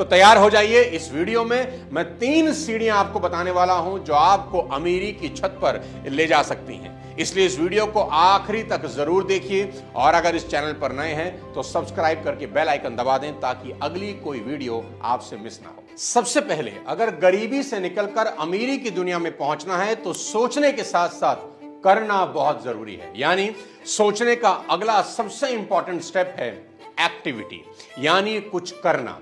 तो तैयार हो जाइए। इस वीडियो में मैं 3 सीढ़ियां आपको बताने वाला हूं जो आपको अमीरी की छत पर ले जा सकती हैं। इसलिए इस वीडियो को आखिरी तक जरूर देखिए और अगर इस चैनल पर नए हैं तो सब्सक्राइब करके बेल आइकन दबा दें ताकि अगली कोई वीडियो आपसे मिस ना हो। सबसे पहले अगर गरीबी से निकलकर अमीरी की दुनिया में पहुंचना है तो सोचने के साथ साथ करना बहुत जरूरी है। यानी सोचने का अगला सबसे इंपॉर्टेंट स्टेप है एक्टिविटी, यानी कुछ करना।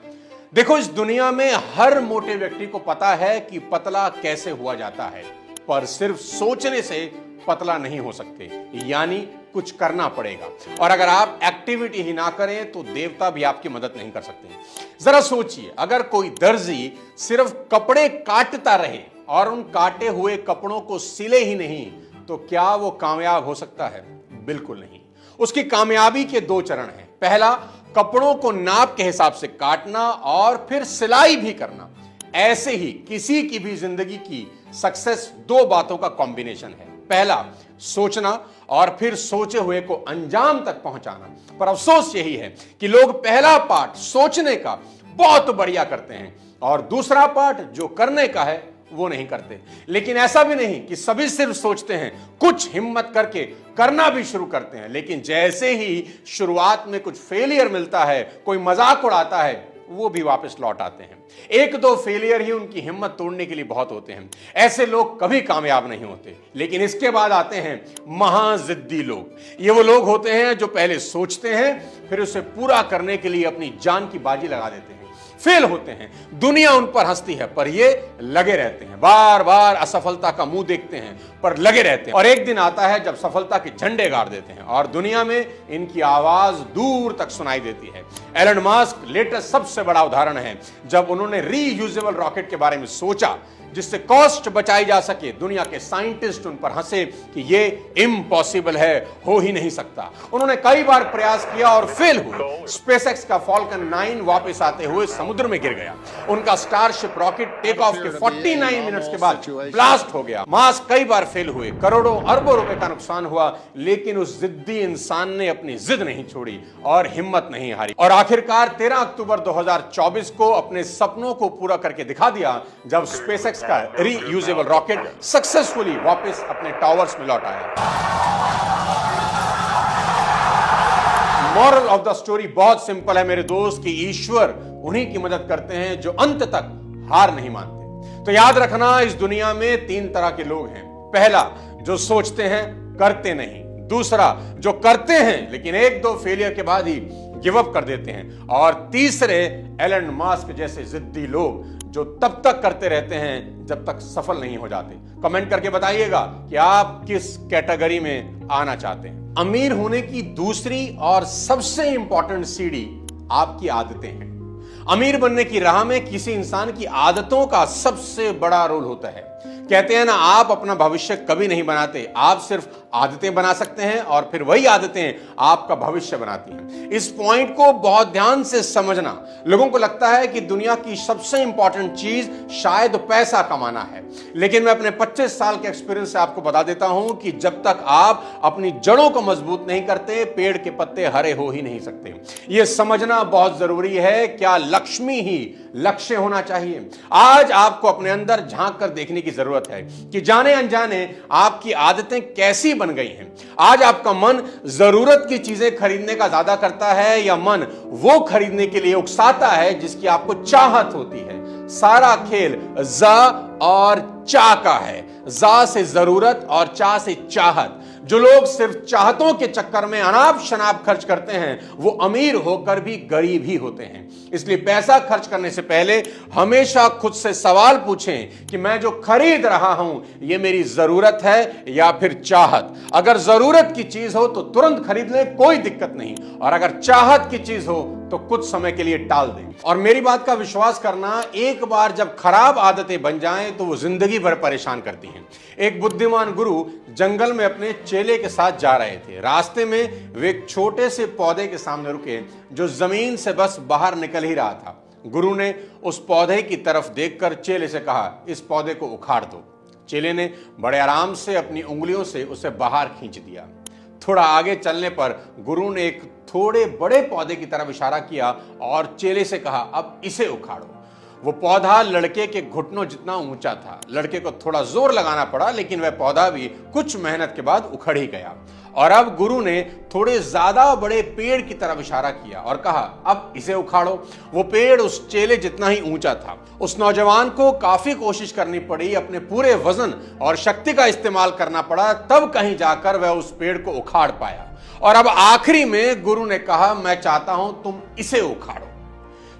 देखो, इस दुनिया में हर मोटे व्यक्ति को पता है कि पतला कैसे हुआ जाता है, पर सिर्फ सोचने से पतला नहीं हो सकते, यानी कुछ करना पड़ेगा। और अगर आप एक्टिविटी ही ना करें तो देवता भी आपकी मदद नहीं कर सकते। जरा सोचिए, अगर कोई दर्जी सिर्फ कपड़े काटता रहे और उन काटे हुए कपड़ों को सिले ही नहीं तो क्या वो कामयाब हो सकता है? बिल्कुल नहीं। उसकी कामयाबी के 2 चरण हैं। पहला, कपड़ों को नाप के हिसाब से काटना और फिर सिलाई भी करना। ऐसे ही किसी की भी जिंदगी की सक्सेस 2 बातों का कॉम्बिनेशन है। पहला, सोचना और फिर सोचे हुए को अंजाम तक पहुंचाना। पर अफसोस यही है कि लोग पहला पार्ट सोचने का बहुत बढ़िया करते हैं और दूसरा पार्ट जो करने का है वो नहीं करते। लेकिन ऐसा भी नहीं कि सभी सिर्फ सोचते हैं, कुछ हिम्मत करके करना भी शुरू करते हैं, लेकिन जैसे ही शुरुआत में कुछ फेलियर मिलता है, कोई मजाक उड़ाता है, वो भी वापस लौट आते हैं। 1-2 फेलियर ही उनकी हिम्मत तोड़ने के लिए बहुत होते हैं। ऐसे लोग कभी कामयाब नहीं होते। लेकिन इसके बाद आते हैं महाजिद्दी लोग। ये वो लोग होते हैं जो पहले सोचते हैं फिर उसे पूरा करने के लिए अपनी जान की बाजी लगा देते हैं। फेल होते हैं, दुनिया उन पर हंसती है, पर ये लगे रहते हैं। बार बार असफलता का मुंह देखते हैं पर लगे रहते हैं। और एक दिन आता है जब सफलता के झंडे गाड़ देते हैं और दुनिया में इनकी आवाज दूर तक सुनाई देती है। एलन मस्क लेटेस्ट सबसे बड़ा उदाहरण है। जब उन्होंने रीयूजेबल रॉकेट के बारे में सोचा जिससे कॉस्ट बचाई जा सके, दुनिया के साइंटिस्ट उन पर हंसे कि ये इम्पॉसिबल है, हो ही नहीं सकता। उन्होंने कई बार प्रयास किया और फेल हुए। स्पेसएक्स का फॉल्कन 9 वापस आते हुए समुद्र में गिर गया। उनका स्टारशिप रॉकेट टेक ऑफ के 49 मिनट्स के बाद ब्लास्ट हो गया। मास्क कई बार फेल हुए, करोड़ों अरबों रुपए का नुकसान हुआ, लेकिन उस जिद्दी इंसान ने अपनी जिद नहीं छोड़ी और हिम्मत नहीं हारी और आखिरकार 13 अक्टूबर 2024 को अपने सपनों को पूरा करके दिखा दिया जब स्पेसएक्स का रीयूजेबल रॉकेट सक्सेसफुली वापस अपने टावर्स में लौट आया। मॉरल ऑफ द स्टोरी बहुत सिंपल है मेरे दोस्त, कि ईश्वर उन्हीं की मदद करते हैं जो अंत तक हार नहीं मानते। तो याद रखना, इस दुनिया में 3 तरह के लोग हैं। पहला, जो सोचते हैं करते नहीं। दूसरा, जो करते हैं लेकिन 1-2 फेलियर के बाद ही गिव अप कर देते हैं। और तीसरे, एलन मस्क जैसे जिद्दी लोग जो तब तक करते रहते हैं जब तक सफल नहीं हो जाते। कमेंट करके बताइएगा कि आप किस कैटेगरी में आना चाहते हैं। अमीर होने की दूसरी और सबसे इंपॉर्टेंट सीढ़ी आपकी आदतें हैं। अमीर बनने की राह में किसी इंसान की आदतों का सबसे बड़ा रोल होता है। कहते हैं ना, आप अपना भविष्य कभी नहीं बनाते, आप सिर्फ आदतें बना सकते हैं और फिर वही आदतें आपका भविष्य बनाती हैं। इस पॉइंट को बहुत ध्यान से समझना। लोगों को लगता है कि दुनिया की सबसे इंपॉर्टेंट चीज शायद पैसा कमाना है, लेकिन मैं अपने 25 साल के एक्सपीरियंस से आपको बता देता हूं कि जब तक आप अपनी जड़ों को मजबूत नहीं करते, पेड़ के पत्ते हरे हो ही नहीं सकते। यह समझना बहुत जरूरी है, क्या लक्ष्मी ही लक्ष्य होना चाहिए। आज आपको अपने अंदर झांक कर देखने की जरूरत है कि जाने अनजाने आपकी आदतें कैसी बन गई हैं। आज आपका मन जरूरत की चीजें खरीदने का ज्यादा करता है या मन वो खरीदने के लिए उकसाता है जिसकी आपको चाहत होती है। सारा खेल जा और चा का है। जा से जरूरत और चा से चाहत। जो लोग सिर्फ चाहतों के चक्कर में अनाप शनाप खर्च करते हैं वो अमीर होकर भी गरीब ही होते हैं। इसलिए पैसा खर्च करने से पहले हमेशा खुद से सवाल पूछें कि मैं जो खरीद रहा हूं ये मेरी जरूरत है या फिर चाहत। अगर जरूरत की चीज हो तो तुरंत खरीद लें, कोई दिक्कत नहीं, और अगर चाहत की चीज हो तो कुछ समय के लिए टाल दें। और मेरी बात का विश्वास करना, एक बार जब खराब आदतें बन जाएं तो वो जिंदगी भर परेशान करती हैं। एक बुद्धिमान गुरु जंगल में अपने चेले के साथ जा रहे थे। रास्ते में वे एक छोटे से पौधे के सामने रुके जो जमीन से बस बाहर निकल ही रहा था। गुरु ने उस पौधे की तरफ देखकर चेले से कहा, इस पौधे को उखाड़ दो। चेले ने बड़े आराम से अपनी उंगलियों से उसे बाहर खींच दिया। थोड़ा आगे चलने पर गुरु ने एक थोड़े बड़े पौधे की तरफ इशारा किया और चेले से कहा, अब इसे उखाड़ो। वो पौधा लड़के के घुटनों जितना ऊंचा था। लड़के को थोड़ा जोर लगाना पड़ा, लेकिन वह पौधा भी कुछ मेहनत के बाद उखड़ ही गया। और अब गुरु ने थोड़े ज्यादा बड़े पेड़ की तरफ इशारा किया और कहा, अब इसे उखाड़ो। वो पेड़ उस चेले जितना ही ऊंचा था। उस नौजवान को काफी कोशिश करनी पड़ी, अपने पूरे वजन और शक्ति का इस्तेमाल करना पड़ा, तब कहीं जाकर वह उस पेड़ को उखाड़ पाया। और अब आखिरी में गुरु ने कहा, मैं चाहता हूं तुम इसे उखाड़ो।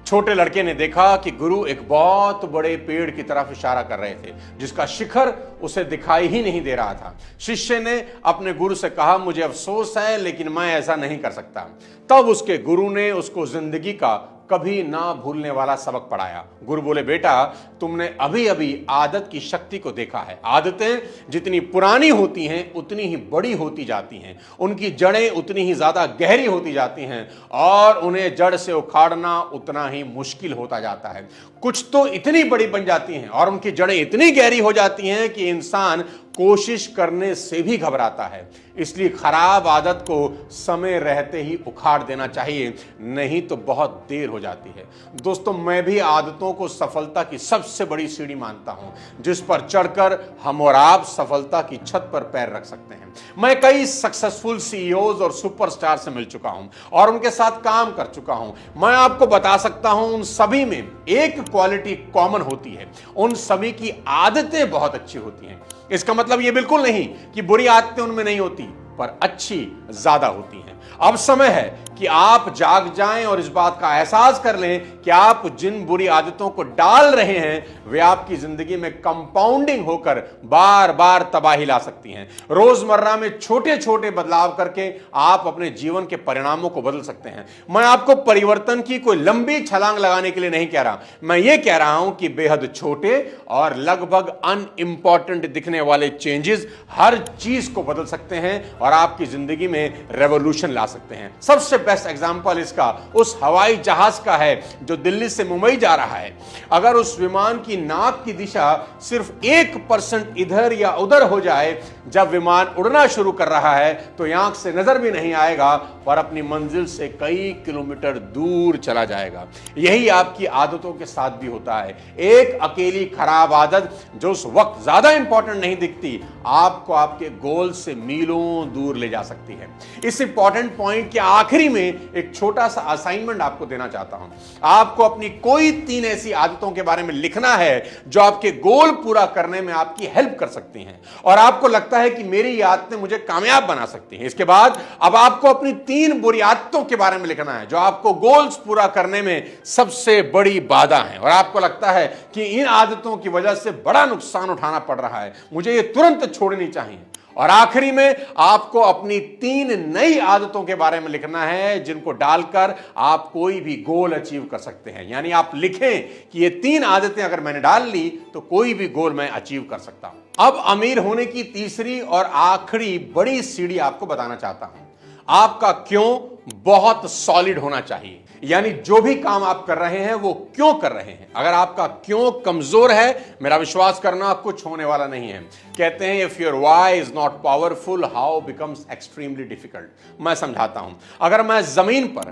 छोटे लड़के ने देखा कि गुरु एक बहुत बड़े पेड़ की तरफ इशारा कर रहे थे, जिसका शिखर उसे दिखाई ही नहीं दे रहा था। शिष्य ने अपने गुरु से कहा, मुझे अफसोस है, लेकिन मैं ऐसा नहीं कर सकता। तब उसके गुरु ने उसको जिंदगी का कभी ना भूलने वाला सबक पढ़ाया। गुरु बोले, बेटा, तुमने अभी अभी आदत की शक्ति को देखा है। आदतें जितनी पुरानी होती हैं उतनी ही बड़ी होती जाती हैं, उनकी जड़ें उतनी ही ज्यादा गहरी होती जाती हैं और उन्हें जड़ से उखाड़ना उतना ही मुश्किल होता जाता है। कुछ तो इतनी बड़ी बन जाती हैं और उनकी जड़ें इतनी गहरी हो जाती हैं कि इंसान कोशिश करने से भी घबराता है। इसलिए खराब आदत को समय रहते ही उखाड़ देना चाहिए, नहीं तो बहुत देर हो जाती है। दोस्तों, मैं भी आदतों को सफलता की सबसे बड़ी सीढ़ी मानता हूं, जिस पर चढ़कर हम और आप सफलता की छत पर पैर रख सकते हैं। मैं कई सक्सेसफुल सीईओज और सुपरस्टार से मिल चुका हूं और उनके साथ काम कर चुका हूं। मैं आपको बता सकता हूं, उन सभी में एक क्वालिटी कॉमन होती है, उन सभी की आदतें बहुत अच्छी होती हैं। इसका मतलब यह बिल्कुल नहीं कि बुरी आदतें उनमें नहीं होती, पर अच्छी ज्यादा होती हैं। अब समय है कि आप जाग जाएं और इस बात का एहसास कर लें कि आप जिन बुरी आदतों को डाल रहे हैं वे आपकी जिंदगी में कंपाउंडिंग होकर बार बार तबाही ला सकती हैं। रोजमर्रा में छोटे छोटे बदलाव करके आप अपने जीवन के परिणामों को बदल सकते हैं। मैं आपको परिवर्तन की कोई लंबी छलांग लगाने के लिए नहीं कह रहा, मैं ये कह रहा हूं कि बेहद छोटे और लगभग अनइंपॉर्टेंट दिखने वाले चेंजेस हर चीज को बदल सकते हैं और आपकी जिंदगी में रेवोल्यूशन ला सकते हैं। सबसे बेस्ट एग्जांपल इसका उस हवाई जहाज का है जो दिल्ली से मुंबई जा रहा है। अगर उस विमान की नाक की दिशा सिर्फ 1% इधर या उधर हो जाए जब विमान उड़ना शुरू कर रहा है, तो आंख से नजर भी नहीं आएगा पर अपनी मंजिल से कई किलोमीटर दूर चला जाएगा। यही आपकी आदतों के साथ भी होता है। एक अकेली खराब आदत जो उस वक्त ज्यादा इंपॉर्टेंट नहीं दिखती, आपको आपके गोल से मीलों दूर ले जा सकती है। इस इंपॉर्टेंट पॉइंट के आखिरी में एक छोटा सा असाइनमेंट आपको देना चाहता हूं। आपको अपनी कोई 3 ऐसी आदतों के बारे में लिखना है जो आपके गोल पूरा करने में आपकी हेल्प कर सकती हैं और आपको लगता है कि मेरी ये आदतें मुझे कामयाब बना सकती हैं। इसके बाद अब आपको अपनी 3 बुरी आदतों के बारे में लिखना है जो आपको गोल्स पूरा करने में सबसे बड़ी बाधा है और आपको लगता है कि इन आदतों की वजह से बड़ा नुकसान उठाना पड़ रहा है, मुझे ये तुरंत छोड़नी चाहिए। और आखिरी में आपको अपनी 3 नई आदतों के बारे में लिखना है जिनको डालकर आप कोई भी गोल अचीव कर सकते हैं। यानी आप लिखें कि ये 3 आदतें अगर मैंने डाल ली तो कोई भी गोल मैं अचीव कर सकता हूं। अब अमीर होने की तीसरी और आखिरी बड़ी सीढ़ी आपको बताना चाहता हूं। आपका क्यों बहुत सॉलिड होना चाहिए, यानी जो भी काम आप कर रहे हैं वो क्यों कर रहे हैं। अगर आपका क्यों कमजोर है, मेरा विश्वास करना कुछ होने वाला नहीं है। कहते हैं if your why is not powerful how becomes extremely difficult. मैं समझाता हूं। अगर मैं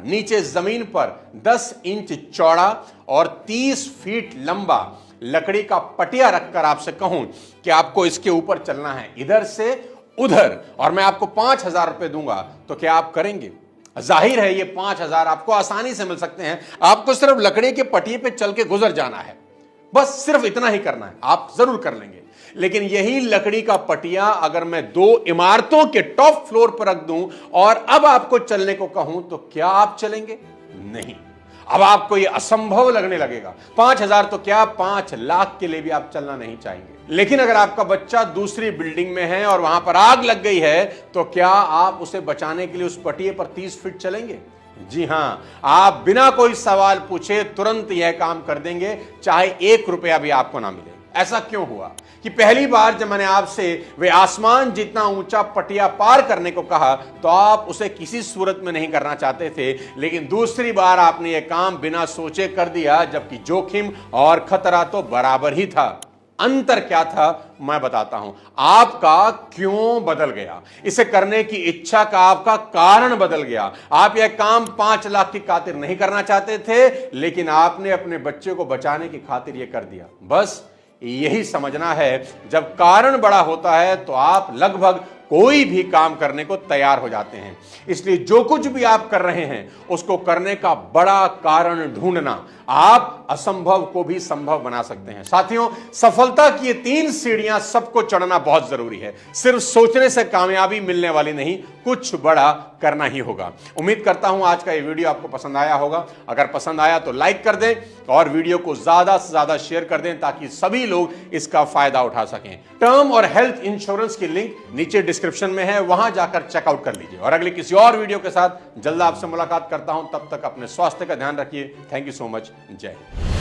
नीचे जमीन पर 10 इंच चौड़ा और 30 फीट लंबा लकड़ी का पटिया रखकर आपसे कहूं कि आपको इसके ऊपर चलना है इधर से उधर और मैं आपको 5,000 रुपए दूंगा, तो क्या आप करेंगे? जाहिर है ये 5,000 आपको आसानी से मिल सकते हैं। आपको सिर्फ लकड़ी के पटिए पे चल के गुजर जाना है, बस सिर्फ इतना ही करना है, आप जरूर कर लेंगे। लेकिन यही लकड़ी का पटिया अगर मैं 2 इमारतों के टॉप फ्लोर पर रख दूं और अब आपको चलने को कहूं, तो क्या आप चलेंगे? नहीं। अब आपको यह असंभव लगने लगेगा। 5,000 तो क्या 5 लाख के लिए भी आप चलना नहीं चाहेंगे। लेकिन अगर आपका बच्चा दूसरी बिल्डिंग में है और वहां पर आग लग गई है, तो क्या आप उसे बचाने के लिए उस पटिए पर 30 फीट चलेंगे? जी हां, आप बिना कोई सवाल पूछे तुरंत यह काम कर देंगे, चाहे 1 रुपया भी आपको ना मिले। ऐसा क्यों हुआ कि पहली बार जब मैंने आपसे वे आसमान जितना ऊंचा पटिया पार करने को कहा तो आप उसे किसी सूरत में नहीं करना चाहते थे, लेकिन दूसरी बार आपने यह काम बिना सोचे कर दिया, जबकि जोखिम और खतरा तो बराबर ही था। अंतर क्या था मैं बताता हूं। आपका क्यों बदल गया, इसे करने की इच्छा का आपका कारण बदल गया। आप यह काम 5 लाख की खातिर नहीं करना चाहते थे, लेकिन आपने अपने बच्चे को बचाने की खातिर यह कर दिया। बस यही समझना है, जब कारण बड़ा होता है तो आप लगभग कोई भी काम करने को तैयार हो जाते हैं। इसलिए जो कुछ भी आप कर रहे हैं उसको करने का बड़ा कारण ढूंढना, आप असंभव को भी संभव बना सकते हैं। साथियों, सफलता की ये 3 सीढ़ियां सबको चढ़ना बहुत जरूरी है। सिर्फ सोचने से कामयाबी मिलने वाली नहीं, कुछ बड़ा करना ही होगा। उम्मीद करता हूं आज का ये वीडियो आपको पसंद आया होगा। अगर पसंद आया तो लाइक कर दें और वीडियो को ज्यादा से ज्यादा शेयर कर दें ताकि सभी लोग इसका फायदा उठा सकें। टर्म और हेल्थ इंश्योरेंस की लिंक नीचे डिस्क्रिप्शन में है, वहां जाकर चेकआउट कर लीजिए। और अगले किसी और वीडियो के साथ जल्द आपसे मुलाकात करता हूं। तब तक अपने स्वास्थ्य का ध्यान रखिए। Thank you so much. जय हिंद।